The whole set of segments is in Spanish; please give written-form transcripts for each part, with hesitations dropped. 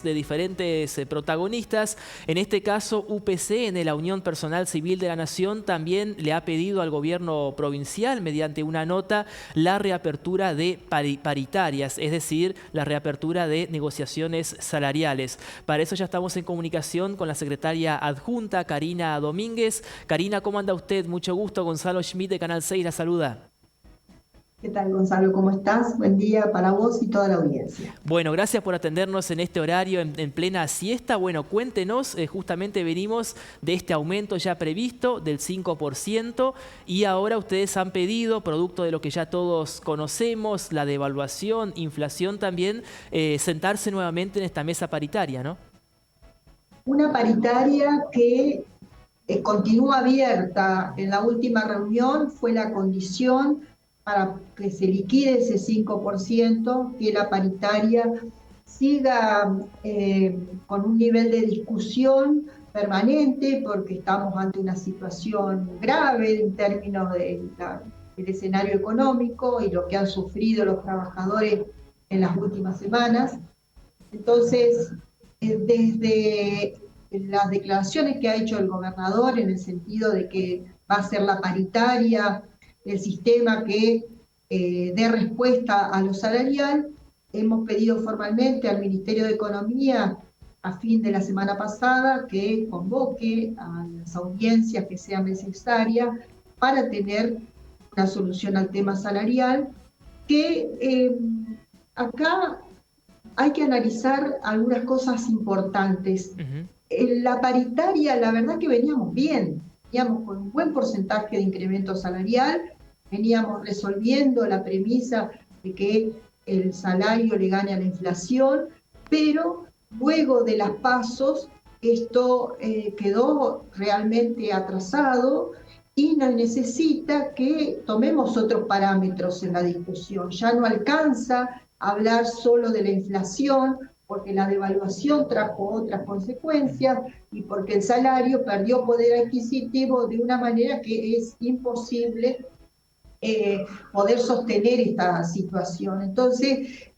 de diferentes protagonistas. En este caso, UPCN, la Unión Personal Civil de la Nación, también le ha pedido al gobierno provincial, mediante una nota, la reapertura de paritarias, es decir, la reapertura de negociaciones salariales. Para eso ya estamos en comunicación con la secretaria adjunta, Karina Domínguez. Karina, ¿cómo anda usted? Mucho gusto. Gonzalo Schmidt de Canal 6 la saluda. ¿Qué tal, Gonzalo? ¿Cómo estás? Buen día para vos y toda la audiencia. Bueno, gracias por atendernos en este horario en plena siesta. Bueno, cuéntenos, justamente venimos de este aumento ya previsto del 5% y ahora ustedes han pedido, producto de lo que ya todos conocemos, la devaluación, inflación también, sentarse nuevamente en esta mesa paritaria, ¿no? Una paritaria que continúa abierta. En la última reunión fue la condición para que se liquide ese 5%, que la paritaria siga con un nivel de discusión permanente, porque estamos ante una situación grave en términos del escenario económico y lo que han sufrido los trabajadores en las últimas semanas. Entonces, desde las declaraciones que ha hecho el gobernador en el sentido de que va a ser la paritaria el sistema que dé respuesta a lo salarial, hemos pedido formalmente al Ministerio de Economía a fin de la semana pasada que convoque a las audiencias que sean necesarias para tener una solución al tema salarial, que acá hay que analizar algunas cosas importantes. En la paritaria, la verdad que veníamos bien, veníamos con un buen porcentaje de incremento salarial, veníamos resolviendo la premisa de que el salario le gane a la inflación, pero luego de las pasos esto quedó realmente atrasado y nos necesita que tomemos otros parámetros en la discusión. Ya no alcanza hablar solo de la inflación, porque la devaluación trajo otras consecuencias y porque el salario perdió poder adquisitivo de una manera que es imposible poder sostener esta situación. Entonces,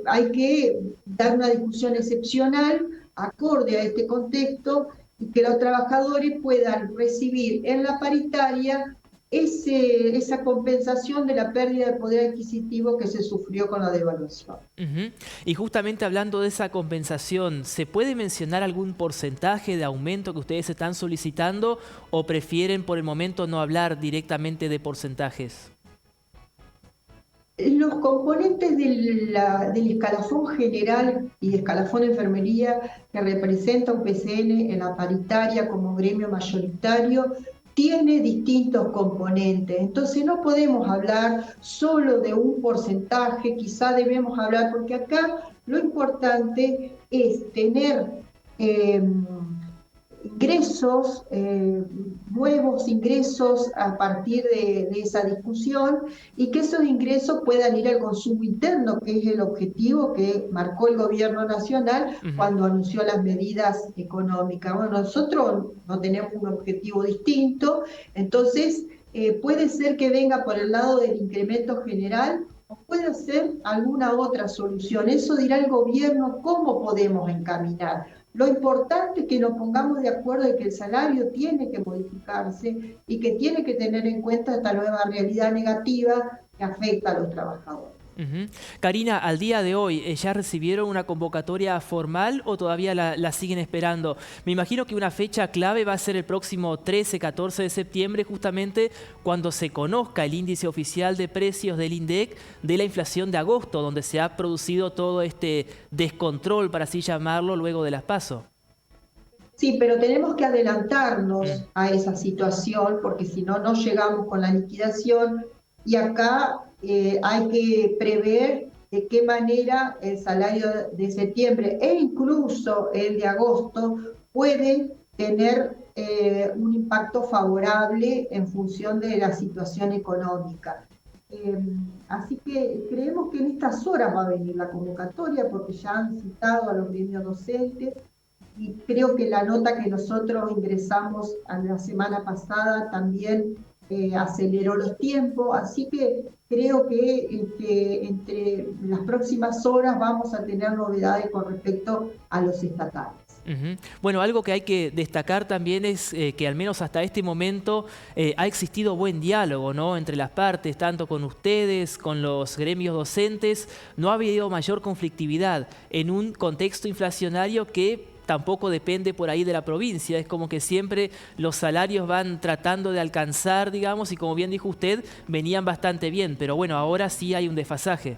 hay que dar una discusión excepcional, acorde a este contexto, y que los trabajadores puedan recibir en la paritaria esa compensación de la pérdida de poder adquisitivo que se sufrió con la devaluación. Y justamente hablando de esa compensación, ¿se puede mencionar algún porcentaje de aumento que ustedes están solicitando o prefieren por el momento no hablar directamente de porcentajes? Los componentes del escalafón general y escalafón enfermería que representa UPCN en la paritaria como gremio mayoritario tiene distintos componentes. Entonces no podemos hablar solo de un porcentaje, quizá debemos hablar, porque acá lo importante es tener ingresos, nuevos ingresos a partir de esa discusión, y que esos ingresos puedan ir al consumo interno, que es el objetivo que marcó el gobierno nacional cuando anunció las medidas económicas. Bueno, nosotros no tenemos un objetivo distinto, entonces puede ser que venga por el lado del incremento general o puede ser alguna otra solución. Eso dirá el gobierno cómo podemos encaminar. Lo importante es que nos pongamos de acuerdo de que el salario tiene que modificarse y que tiene que tener en cuenta esta nueva realidad negativa que afecta a los trabajadores. Karina, al día de hoy, ¿ya recibieron una convocatoria formal o todavía la siguen esperando? Me imagino que una fecha clave va a ser el próximo 13-14 de septiembre, justamente cuando se conozca el índice oficial de precios del INDEC de la inflación de agosto, donde se ha producido todo este descontrol, para así llamarlo, luego de las PASO. Sí, pero tenemos que adelantarnos a esa situación, porque si no, no llegamos con la liquidación, y acá hay que prever de qué manera el salario de septiembre e incluso el de agosto pueden tener un impacto favorable en función de la situación económica. Así que creemos que en estas horas va a venir la convocatoria, porque ya han citado a los gremios docentes, y creo que la nota que nosotros ingresamos a la semana pasada también aceleró los tiempos, así que creo que entre las próximas horas vamos a tener novedades con respecto a los estatales. Ujú. Bueno, algo que hay que destacar también es que al menos hasta este momento ha existido buen diálogo, ¿no?, entre las partes, tanto con ustedes, con los gremios docentes. No ha habido mayor conflictividad en un contexto inflacionario que tampoco depende por ahí de la provincia. Es como que siempre los salarios van tratando de alcanzar, digamos, y como bien dijo usted, venían bastante bien. Pero bueno, ahora sí hay un desfasaje.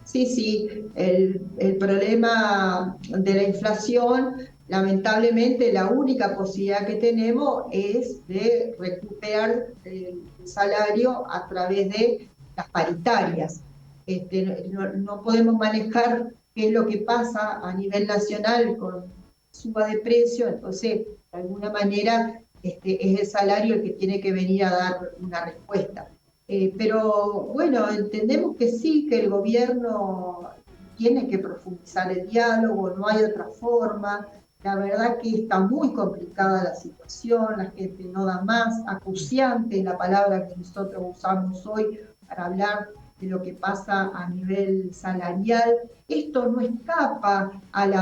Sí, sí, el problema de la inflación, lamentablemente la única posibilidad que tenemos es de recuperar el salario a través de las paritarias. No podemos manejar qué es lo que pasa a nivel nacional con suba de precio, entonces de alguna manera es el salario el que tiene que venir a dar una respuesta. Pero bueno, entendemos que sí, que el gobierno tiene que profundizar el diálogo, no hay otra forma. La verdad que está muy complicada la situación, la gente no da más, acuciante la palabra que nosotros usamos hoy para hablar de lo que pasa a nivel salarial. Esto no escapa al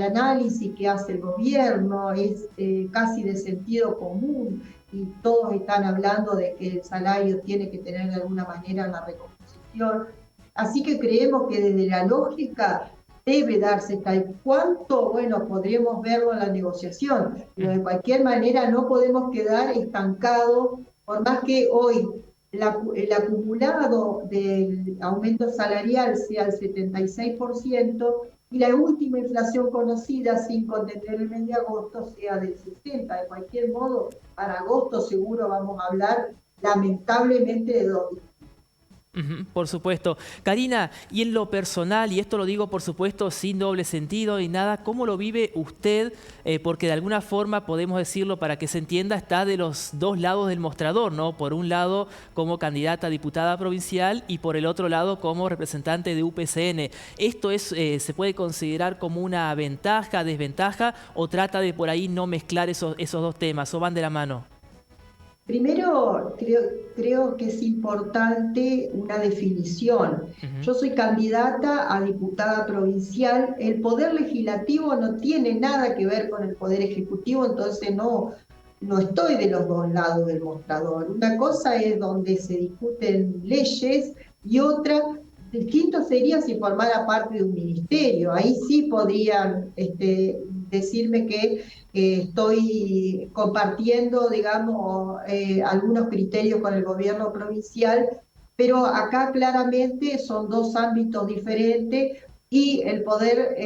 análisis que hace el gobierno, es casi de sentido común y todos están hablando de que el salario tiene que tener de alguna manera una recomposición. Así que creemos que desde la lógica debe darse tal cuánto, bueno, podríamos verlo en la negociación, pero de cualquier manera no podemos quedar estancados, por más que hoy el acumulado del aumento salarial sea el 76%, y la última inflación conocida, sin contender el mes de agosto, sea del 60%. De cualquier modo, para agosto seguro vamos a hablar lamentablemente de dos. Ujú, por supuesto. Karina, y en lo personal, y esto lo digo por supuesto sin doble sentido y nada, ¿cómo lo vive usted? Porque de alguna forma, podemos decirlo para que se entienda, está de los dos lados del mostrador, ¿no? Por un lado como candidata a diputada provincial y por el otro lado como representante de UPCN. ¿Esto es, se puede considerar como una ventaja, desventaja, o trata de por ahí no mezclar esos dos temas, o van de la mano? Primero, creo que es importante una definición. Ujú, Yo soy candidata a diputada provincial. El poder legislativo no tiene nada que ver con el poder ejecutivo, entonces no estoy de los dos lados del mostrador. Una cosa es donde se discuten leyes y otra, distinto sería si formara parte de un ministerio. Ahí sí podrían decirme que estoy compartiendo, digamos, algunos criterios con el gobierno provincial, pero acá claramente son dos ámbitos diferentes y el poder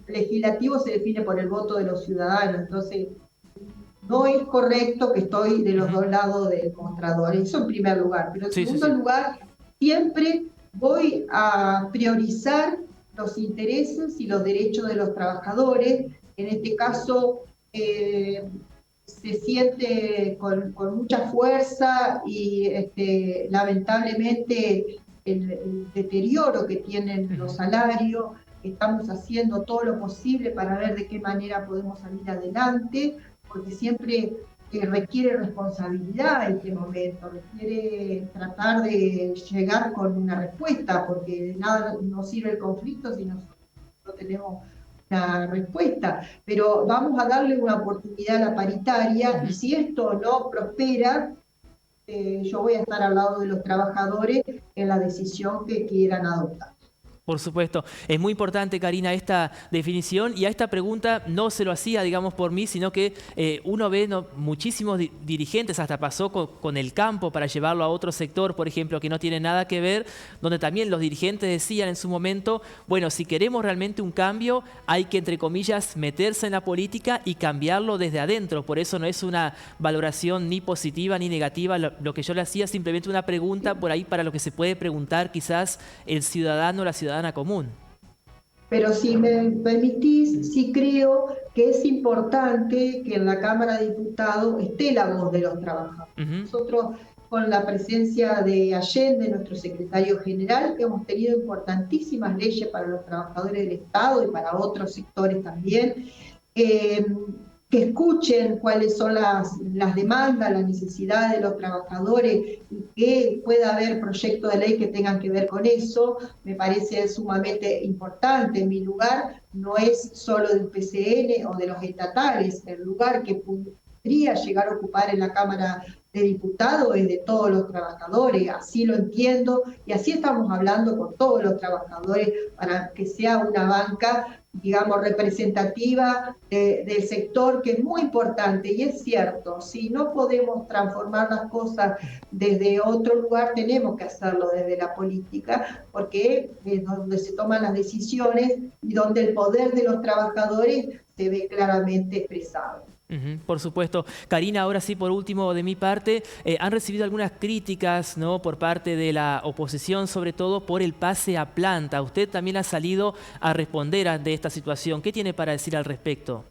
legislativo se define por el voto de los ciudadanos. Entonces, no es correcto que estoy de los ujú. dos lados del mostrador, eso en primer lugar. Pero en Sí, sí, segundo sí. lugar, siempre voy a priorizar los intereses y los derechos de los trabajadores. En este caso, eh, se siente con mucha fuerza y lamentablemente el deterioro que tienen los Ujú. salarios. Estamos haciendo todo lo posible para ver de qué manera podemos salir adelante, porque siempre requiere responsabilidad en este momento, requiere tratar de llegar con una respuesta, porque de nada nos sirve el conflicto si no tenemos una respuesta. Pero vamos a darle una oportunidad a la paritaria y Ujú. si esto no prospera, yo voy a estar al lado de los trabajadores en la decisión que quieran adoptar. Por supuesto. Es muy importante, Karina, esta definición, y a esta pregunta no se lo hacía, digamos, por mí, sino que uno ve, ¿no?, muchísimos dirigentes, hasta pasó con el campo para llevarlo a otro sector, por ejemplo, que no tiene nada que ver, donde también los dirigentes decían en su momento, bueno, si queremos realmente un cambio, hay que, entre comillas, meterse en la política y cambiarlo desde adentro. Por eso no es una valoración ni positiva ni negativa. Lo que yo le hacía, simplemente una pregunta por ahí para lo que se puede preguntar quizás el ciudadano o la ciudadana común. Pero si me permitís, sí creo que es importante que en la Cámara de Diputados esté la voz de los trabajadores. Ujú, Nosotros, con la presencia de Allende, nuestro secretario general, hemos tenido importantísimas leyes para los trabajadores del Estado y para otros sectores también. Eh, que escuchen cuáles son las demandas, las necesidades de los trabajadores y que pueda haber proyectos de ley que tengan que ver con eso, me parece sumamente importante. Mi lugar no es solo del PCN o de los estatales, el lugar que podría llegar a ocupar en la Cámara de Diputados es de todos los trabajadores, así lo entiendo, y así estamos hablando con todos los trabajadores para que sea una banca, digamos, representativa del sector, que es muy importante, y es cierto, si no podemos transformar las cosas desde otro lugar, tenemos que hacerlo desde la política, porque es donde se toman las decisiones y donde el poder de los trabajadores se ve claramente expresado. Por supuesto. Karina, ahora sí, por último, de mi parte, han recibido algunas críticas, ¿no?, por parte de la oposición, sobre todo por el pase a planta. Usted también ha salido a responder ante esta situación. ¿Qué tiene para decir al respecto?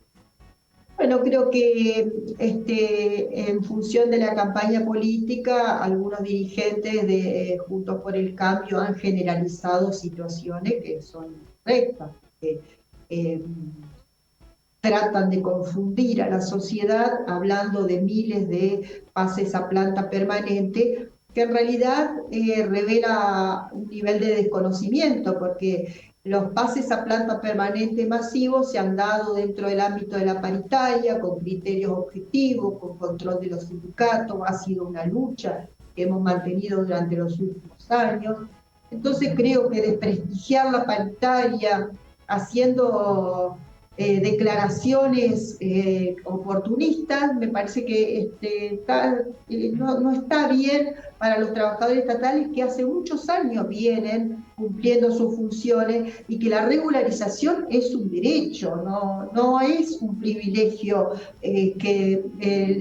Bueno, creo que en función de la campaña política, algunos dirigentes de Juntos por el Cambio han generalizado situaciones que son correctas, que eh, tratan de confundir a la sociedad hablando de miles de pases a planta permanente, que en realidad revela un nivel de desconocimiento, porque los pases a planta permanente masivos se han dado dentro del ámbito de la paritaria, con criterios objetivos, con control de los sindicatos, ha sido una lucha que hemos mantenido durante los últimos años. Entonces creo que desprestigiar la paritaria haciendo declaraciones oportunistas, me parece que no está bien para los trabajadores estatales que hace muchos años vienen cumpliendo sus funciones y que la regularización es un derecho, no es un privilegio que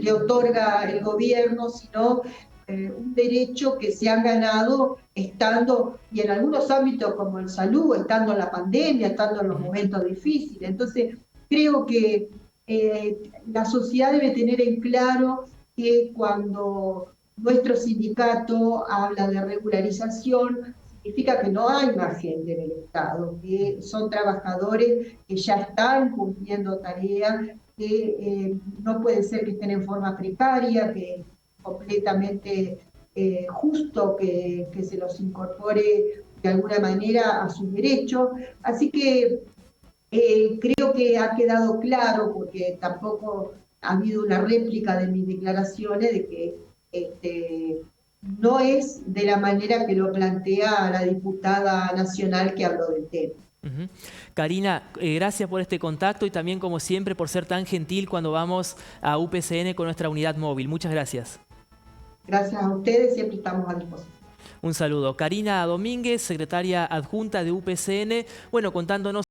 le otorga el gobierno, sino un derecho que se han ganado estando, y en algunos ámbitos como el salud, estando en la pandemia, estando en los momentos difíciles. Entonces, creo que la sociedad debe tener en claro que cuando nuestro sindicato habla de regularización, significa que no hay más gente en el Estado, que son trabajadores que ya están cumpliendo tareas, que no puede ser que estén en forma precaria, que completamente justo que se los incorpore de alguna manera a sus derechos. Así que creo que ha quedado claro, porque tampoco ha habido una réplica de mis declaraciones, de que no es de la manera que lo plantea la diputada nacional que habló del tema. Karina, gracias por este contacto y también, como siempre, por ser tan gentil cuando vamos a UPCN con nuestra unidad móvil. Muchas gracias. Gracias a ustedes, siempre estamos a disposición. Un saludo. Karina Domínguez, secretaria adjunta de UPCN, bueno, contándonos